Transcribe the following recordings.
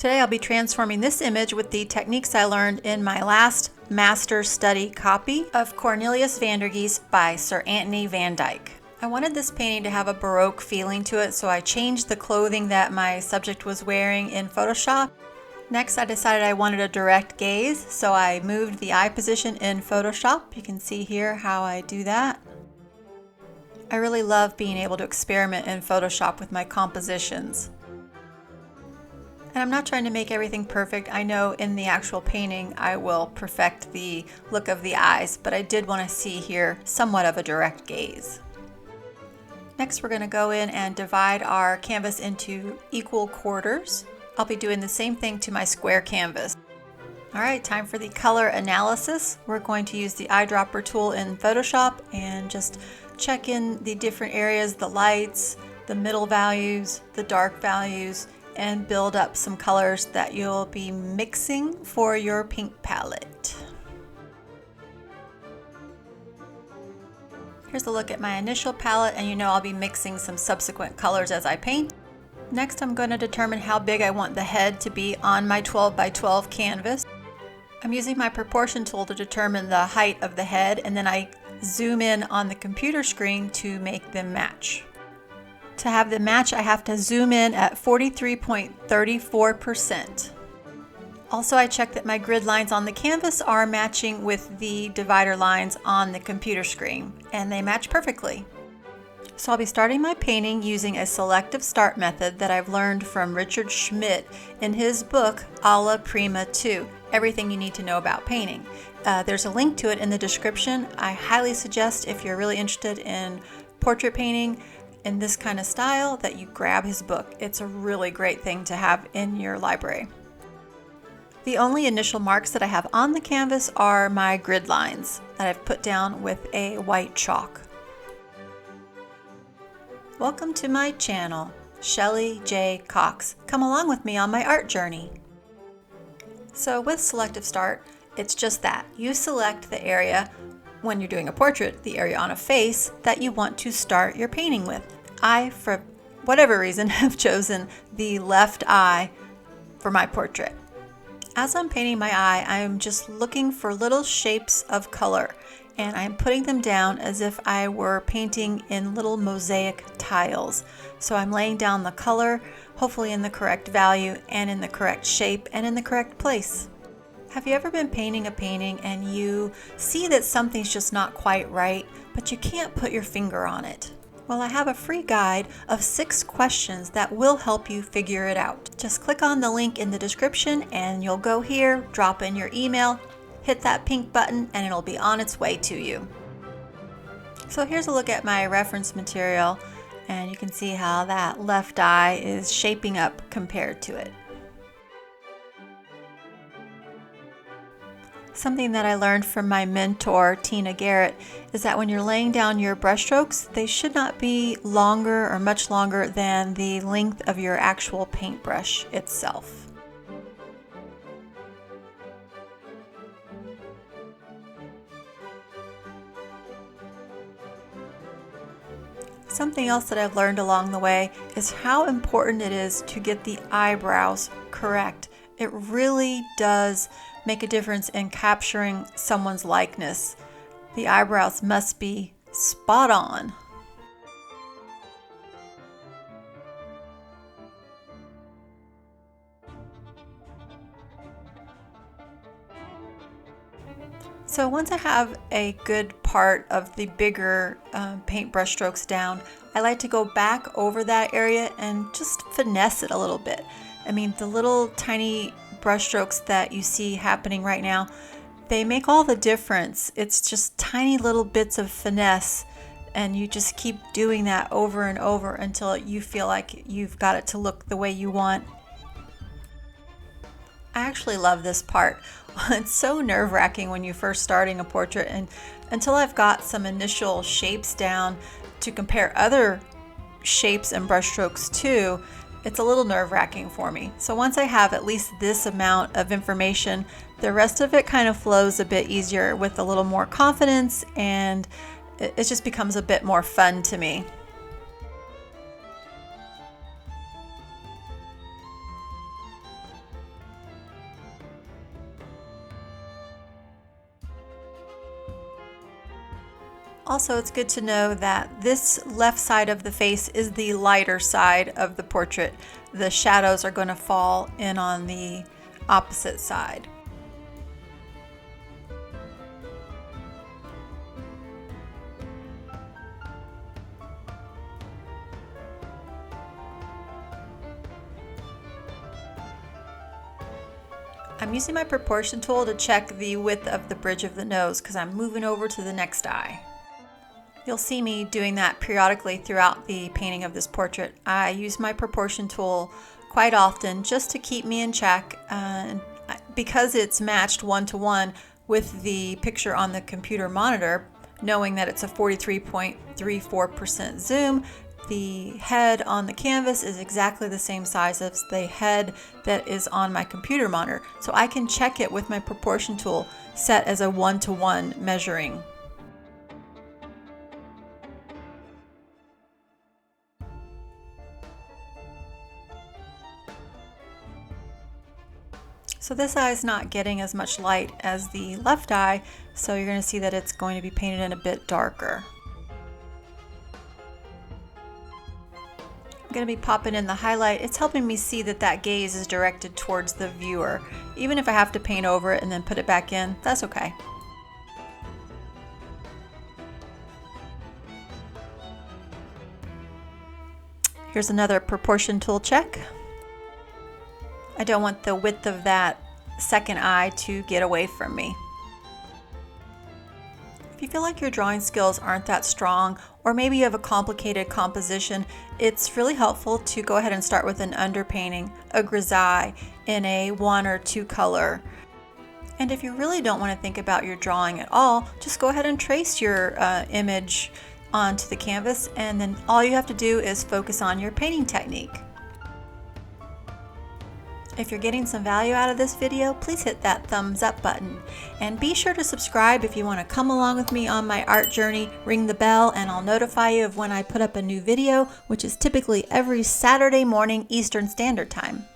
Today I'll be transforming this image with the techniques I learned in my last master study copy of Cornelius Vandergeest by Sir Anthony van Dyck. I wanted this painting to have a Baroque feeling to it, so I changed the clothing that my subject was wearing in Photoshop. Next, I decided I wanted a direct gaze, so I moved the eye position in Photoshop. You can see here how I do that. I really love being able to experiment in Photoshop with my compositions. And I'm not trying to make everything perfect. I know in the actual painting I will perfect the look of the eyes, but I did want to see here somewhat of a direct gaze. Next, we're going to go in and divide our canvas into equal quarters. I'll be doing the same thing to my square canvas. All right, time for the color analysis. We're going to use the eyedropper tool in Photoshop and just check in the different areas, the lights, the middle values, the dark values, and build up some colors that you'll be mixing for your paint palette. Here's a look at my initial palette, and you know I'll be mixing some subsequent colors as I paint. Next, I'm going to determine how big I want the head to be on my 12 by 12 canvas. I'm using my proportion tool to determine the height of the head, and then I zoom in on the computer screen to make them match. To have them match, I have to zoom in at 43.34%. Also, I check that my grid lines on the canvas are matching with the divider lines on the computer screen, and they match perfectly. So I'll be starting my painting using a selective start method that I've learned from Richard Schmidt in his book, Alla Prima 2, Everything You Need to Know About Painting. There's a link to it in the description. I highly suggest, if you're really interested in portrait painting in this kind of style, that you grab his book. It's a really great thing to have in your library. The only initial marks that I have on the canvas are my grid lines that I've put down with a white chalk. Welcome to my channel, Shelley J. Cox. Come along with me on my art journey. So with Selective Start, it's just that. You select the area, when you're doing a portrait, the area on a face that you want to start your painting with. I, for whatever reason, have chosen the left eye for my portrait. As I'm painting my eye, I am just looking for little shapes of color, and I'm putting them down as if I were painting in little mosaic tiles. So I'm laying down the color, hopefully in the correct value and in the correct shape and in the correct place. Have you ever been painting a painting and you see that something's just not quite right, but you can't put your finger on it? Well, I have a free guide of 6 questions that will help you figure it out. Just click on the link in the description and you'll go here, drop in your email, hit that pink button, and it'll be on its way to you. So here's a look at my reference material, and you can see how that left eye is shaping up compared to it. Something that I learned from my mentor, Tina Garrett, is that when you're laying down your brushstrokes, they should not be longer or much longer than the length of your actual paintbrush itself. Something else that I've learned along the way is how important it is to get the eyebrows correct. It really does make a difference in capturing someone's likeness. The eyebrows must be spot on. So once I have a good part of the bigger paintbrush strokes down, I like to go back over that area and just finesse it a little bit. I mean, the little tiny brush strokes that you see happening right now, they make all the difference. It's just tiny little bits of finesse, and you just keep doing that over and over until you feel like you've got it to look the way you want. I actually love this part. It's so nerve-wracking when you're first starting a portrait, and until I've got some initial shapes down to compare other shapes and brush strokes to, it's a little nerve-wracking for me. So once I have at least this amount of information, the rest of it kind of flows a bit easier with a little more confidence, and it just becomes a bit more fun to me. Also, it's good to know that this left side of the face is the lighter side of the portrait. The shadows are going to fall in on the opposite side. I'm using my proportion tool to check the width of the bridge of the nose because I'm moving over to the next eye. You'll see me doing that periodically throughout the painting of this portrait. I use my proportion tool quite often just to keep me in check, because it's matched 1-to-1 with the picture on the computer monitor, knowing that it's a 43.34% zoom. The head on the canvas is exactly the same size as the head that is on my computer monitor, so I can check it with my proportion tool set as a 1-to-1 measuring. So this eye is not getting as much light as the left eye, so you're going to see that it's going to be painted in a bit darker. I'm going to be popping in the highlight. It's helping me see that that gaze is directed towards the viewer. Even if I have to paint over it and then put it back in, that's okay. Here's another proportion tool check. I don't want the width of that second eye to get away from me. If you feel like your drawing skills aren't that strong, or maybe you have a complicated composition, it's really helpful to go ahead and start with an underpainting, a grisaille, in a 1 or 2 color. And if you really don't want to think about your drawing at all, just go ahead and trace your image onto the canvas, and then all you have to do is focus on your painting technique. If you're getting some value out of this video, please hit that thumbs up button. And be sure to subscribe if you want to come along with me on my art journey. Ring the bell and I'll notify you of when I put up a new video, which is typically every Saturday morning Eastern Standard Time.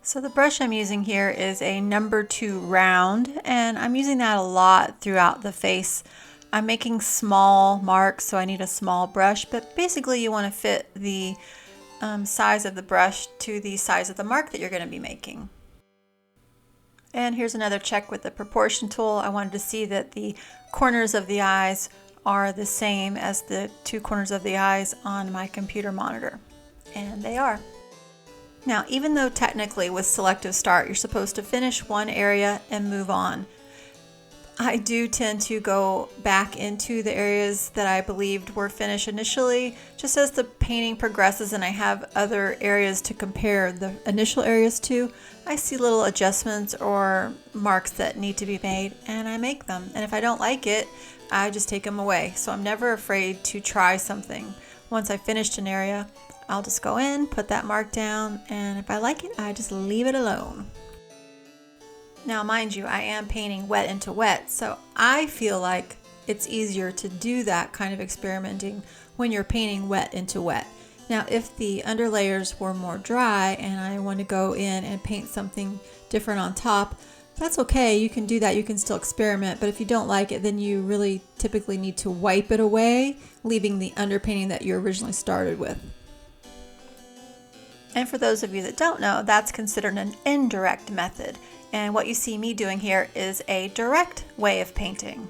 So the brush I'm using here is a number 2 round, and I'm using that a lot throughout the face. I'm making small marks, so I need a small brush, but basically you want to fit the size of the brush to the size of the mark that you're going to be making. And here's another check with the proportion tool. I wanted to see that the corners of the eyes are the same as the 2 corners of the eyes on my computer monitor, and they are. Now, even though technically with Selective Start you're supposed to finish one area and move on, I do tend to go back into the areas that I believed were finished initially, just as the painting progresses and I have other areas to compare the initial areas to. I see little adjustments or marks that need to be made, and I make them. And if I don't like it, I just take them away. So I'm never afraid to try something. Once I've finished an area, I'll just go in, put that mark down, and if I like it, I just leave it alone. Now, mind you, I am painting wet into wet, so I feel like it's easier to do that kind of experimenting when you're painting wet into wet. Now, if the underlayers were more dry and I want to go in and paint something different on top, that's okay. You can do that. You can still experiment, but if you don't like it, then you really typically need to wipe it away, leaving the underpainting that you originally started with. And for those of you that don't know, that's considered an indirect method. And what you see me doing here is a direct way of painting.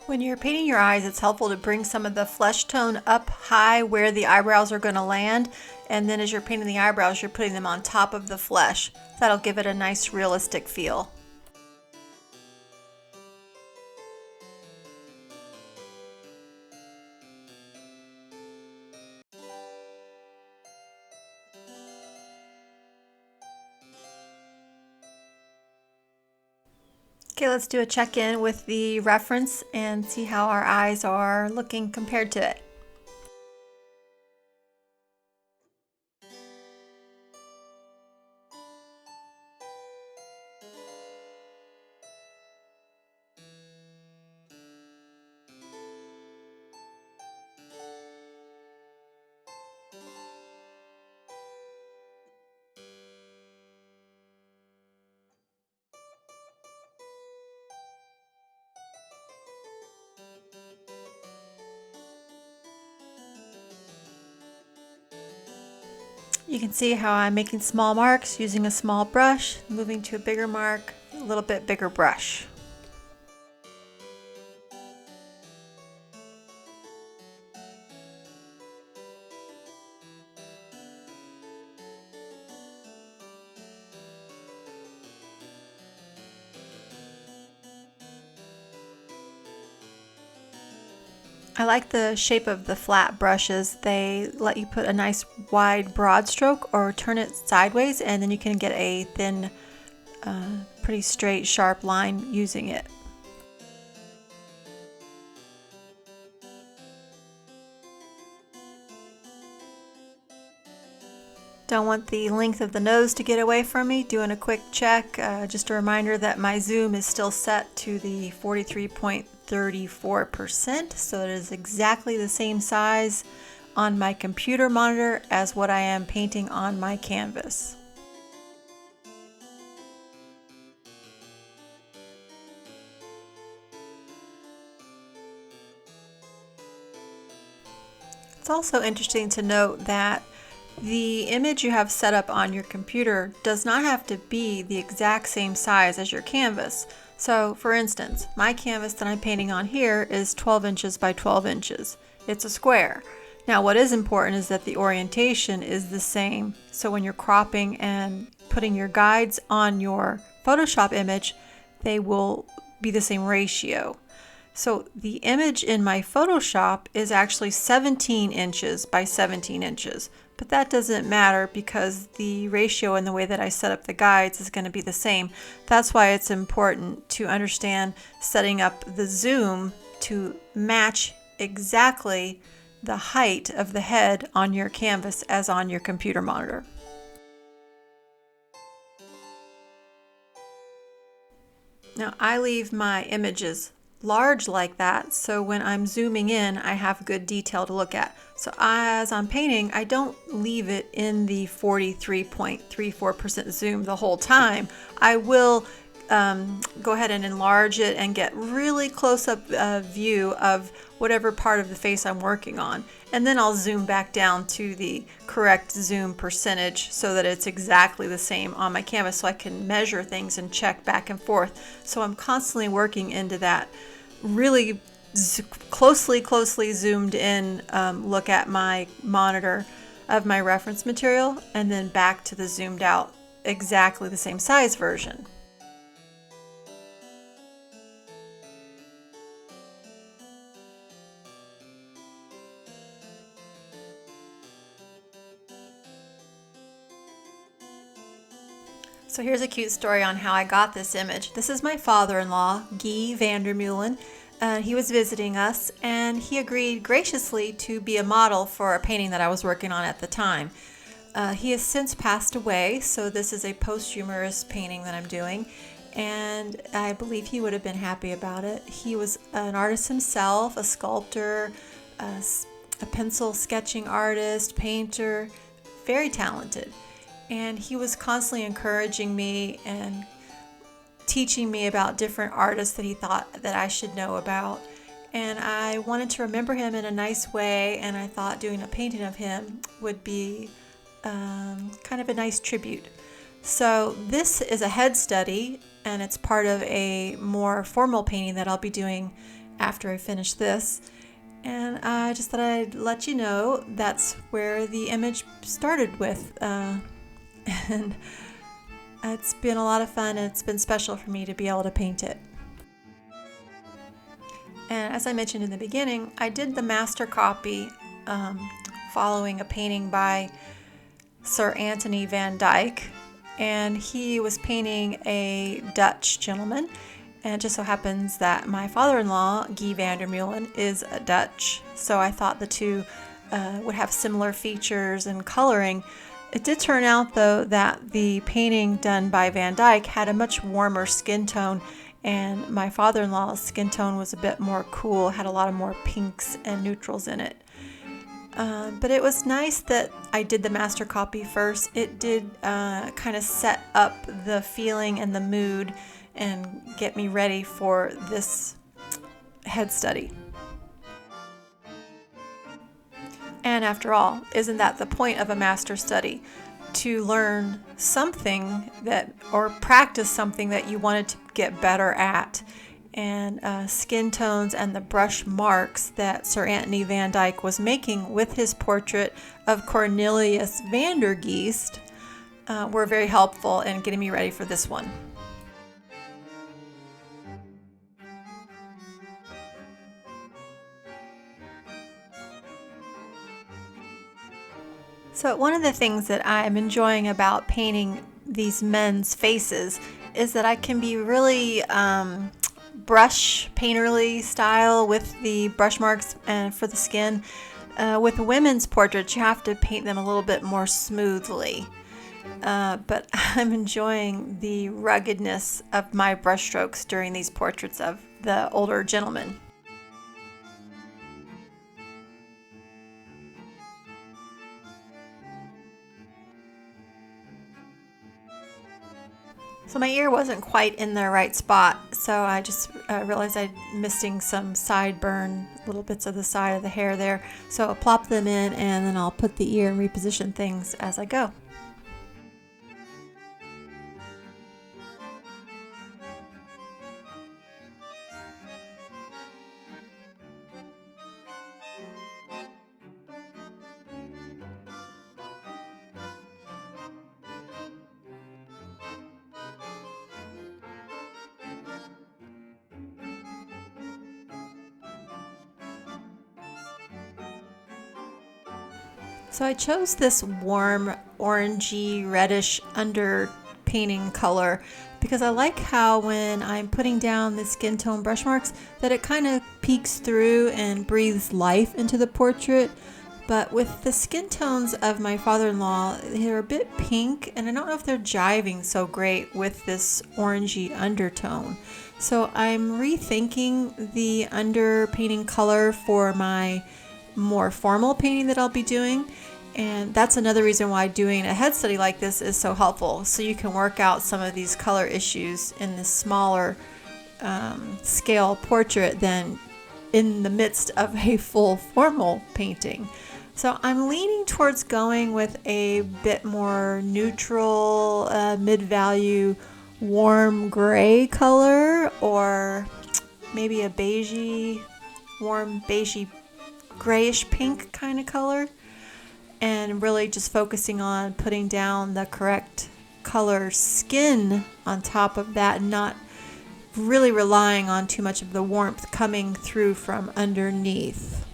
When you're painting your eyes, it's helpful to bring some of the flesh tone up high where the eyebrows are going to land. And then as you're painting the eyebrows, you're putting them on top of the flesh. That'll give it a nice realistic feel. Okay, let's do a check-in with the reference and see how our eyes are looking compared to it. You can see how I'm making small marks using a small brush, moving to a bigger mark, a little bit bigger brush. I like the shape of the flat brushes. They let you put a nice wide broad stroke or turn it sideways, and then you can get a thin, pretty straight, sharp line using it. Don't want the length of the nose to get away from me. Doing a quick check. Just a reminder that my zoom is still set to the 43.34%, so it is exactly the same size on my computer monitor as what I am painting on my canvas. It's also interesting to note that the image you have set up on your computer does not have to be the exact same size as your canvas. So for instance, my canvas that I'm painting on here is 12 inches by 12 inches. It's a square. Now what is important is that the orientation is the same. So when you're cropping and putting your guides on your Photoshop image, they will be the same ratio. So the image in my Photoshop is actually 17 inches by 17 inches. But that doesn't matter because the ratio and the way that I set up the guides is going to be the same. That's why it's important to understand setting up the zoom to match exactly the height of the head on your canvas as on your computer monitor. Now I leave my images large like that, so when I'm zooming in I have good detail to look at. So as I'm painting, I don't leave it in the 43.34% zoom the whole time. I will go ahead and enlarge it and get really close-up view of whatever part of the face I'm working on. And then I'll zoom back down to the correct zoom percentage so that it's exactly the same on my canvas, so I can measure things and check back and forth. So I'm constantly working into that really closely zoomed in look at my monitor of my reference material, and then back to the zoomed out exactly the same size version. So here's a cute story on how I got this image. This is my father-in-law, Guy Vandermeulen. He was visiting us and he agreed graciously to be a model for a painting that I was working on at the time. He has since passed away, so this is a posthumous painting that I'm doing, and I believe he would have been happy about it. He was an artist himself, a sculptor, a pencil sketching artist, painter, very talented. And he was constantly encouraging me and teaching me about different artists that he thought that I should know about. And I wanted to remember him in a nice way, and I thought doing a painting of him would be kind of a nice tribute. So this is a head study, and it's part of a more formal painting that I'll be doing after I finish this. And I just thought I'd let you know that's where the image started with. And it's been a lot of fun, and it's been special for me to be able to paint it. And as I mentioned in the beginning, I did the master copy following a painting by Sir Anthony van Dyck, and he was painting a Dutch gentleman, and it just so happens that my father-in-law, Guy Vandermeulen, is a Dutch, so I thought the two would have similar features and coloring. It did turn out, though, that the painting done by Van Dyck had a much warmer skin tone, and my father-in-law's skin tone was a bit more cool, had a lot of more pinks and neutrals in it. But it was nice that I did the master copy first. It did kind of set up the feeling and the mood and get me ready for this head study. And after all, isn't that the point of a master study? To learn something that, or practice something that you wanted to get better at. And skin tones and the brush marks that Sir Anthony van Dyck was making with his portrait of Cornelius Vandergeest were very helpful in getting me ready for this one. So one of the things that I'm enjoying about painting these men's faces is that I can be really brush painterly style with the brush marks and for the skin. With women's portraits, you have to paint them a little bit more smoothly. But I'm enjoying the ruggedness of my brush strokes during these portraits of the older gentlemen. So my ear wasn't quite in the right spot, so I just realized I'm missing some sideburn, little bits of the side of the hair there. So I'll plop them in and then I'll put the ear and reposition things as I go. So I chose this warm orangey reddish underpainting color because I like how when I'm putting down the skin tone brush marks that it kind of peeks through and breathes life into the portrait. But with the skin tones of my father-in-law, they're a bit pink and I don't know if they're jiving so great with this orangey undertone. So I'm rethinking the underpainting color for my more formal painting that I'll be doing, and that's another reason why doing a head study like this is so helpful, so you can work out some of these color issues in this smaller scale portrait than in the midst of a full formal painting. So I'm leaning towards going with a bit more neutral mid-value warm gray color, or maybe a beigey, warm beigey grayish pink kind of color, and really just focusing on putting down the correct color skin on top of that and not really relying on too much of the warmth coming through from underneath.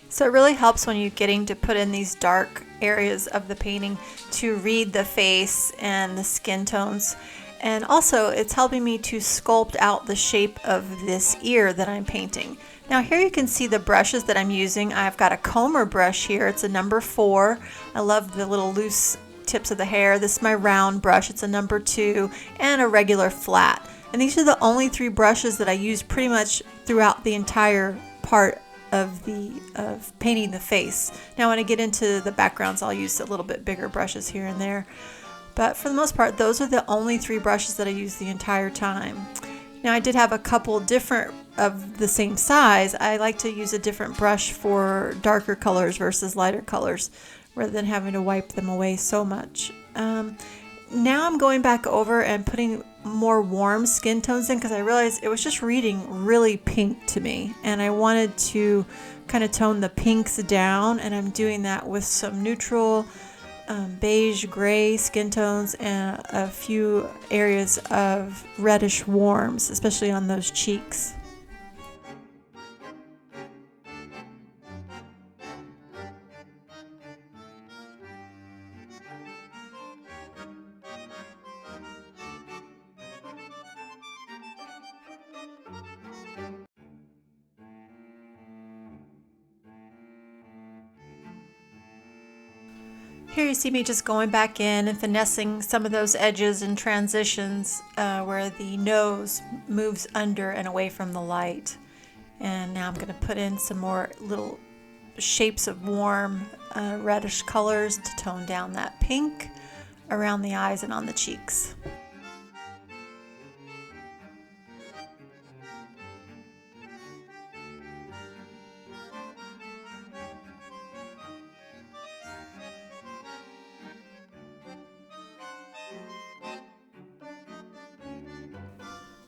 So it really helps when you're getting to put in these dark areas of the painting to read the face and the skin tones. And also it's helping me to sculpt out the shape of this ear that I'm painting. Now here you can see the brushes that I'm using. I've got a comber brush here. It's a number 4. I love the little loose tips of the hair. This is my round brush. It's a number 2, and a regular flat. And these are the only 3 brushes that I use pretty much throughout the entire part of painting the face. Now when I get into the backgrounds, I'll use a little bit bigger brushes here and there. But for the most part, those are the only 3 brushes that I use the entire time. Now I did have a couple different of the same size. I like to use a different brush for darker colors versus lighter colors, rather than having to wipe them away so much. Now I'm going back over and putting more warm skin tones in because I realized it was just reading really pink to me, and I wanted to kind of tone the pinks down, and I'm doing that with some neutral beige gray skin tones and a few areas of reddish warms, especially on those cheeks. Here you see me just going back in and finessing some of those edges and transitions where the nose moves under and away from the light. And now I'm going to put in some more little shapes of warm reddish colors to tone down that pink around the eyes and on the cheeks.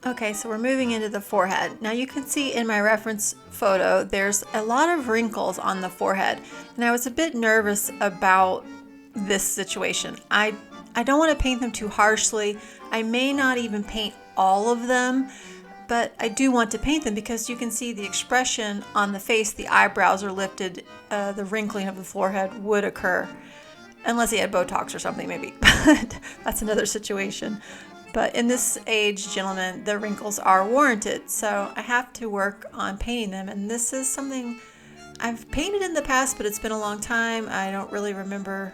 Okay, so we're moving into the forehead. Now you can see in my reference photo, there's a lot of wrinkles on the forehead. And I was a bit nervous about this situation. I don't want to paint them too harshly. I may not even paint all of them, but I do want to paint them because you can see the expression on the face, the eyebrows are lifted, the wrinkling of the forehead would occur. Unless he had Botox or something maybe, but that's another situation. But in this age, gentlemen, the wrinkles are warranted, so I have to work on painting them. And this is something I've painted in the past, but it's been a long time. I don't really remember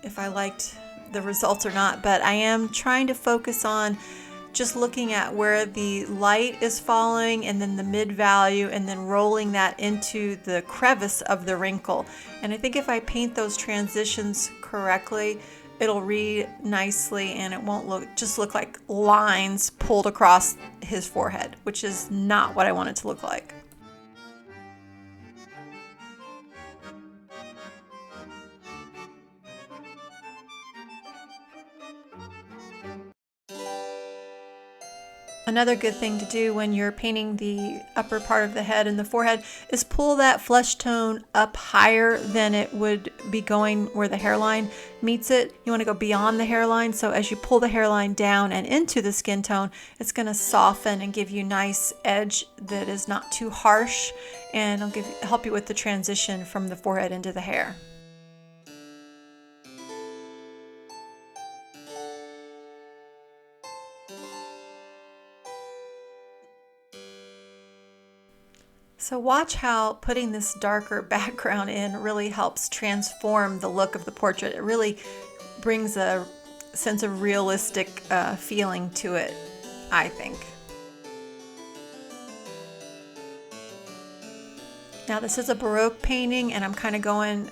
if I liked the results or not, but I am trying to focus on just looking at where the light is falling and then the mid value and then rolling that into the crevice of the wrinkle. And I think if I paint those transitions correctly, it'll read nicely and it won't look like lines pulled across his forehead, which is not what I want it to look like. Another good thing to do when you're painting the upper part of the head and the forehead is pull that flesh tone up higher than it would be going where the hairline meets it. You want to go beyond the hairline, so as you pull the hairline down and into the skin tone, it's going to soften and give you nice edge that is not too harsh, and it'll help you with the transition from the forehead into the hair. So watch how putting this darker background in really helps transform the look of the portrait. It really brings a sense of realistic feeling to it, I think. Now this is a Baroque painting and I'm kind of going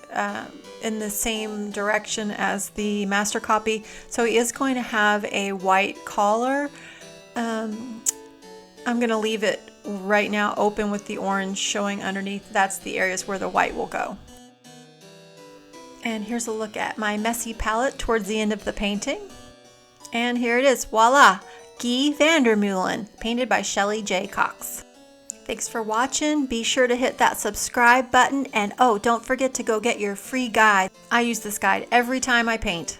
in the same direction as the master copy. So he is going to have a white collar. I'm going to leave it right now open with the orange showing underneath. That's the areas where the white will go. And here's a look at my messy palette towards the end of the painting. And here it is, voila! Guy Vandermeulen, painted by Shelley J. Cox. Thanks for watching. Be sure to hit that subscribe button, and oh, don't forget to go get your free guide. I use this guide every time I paint.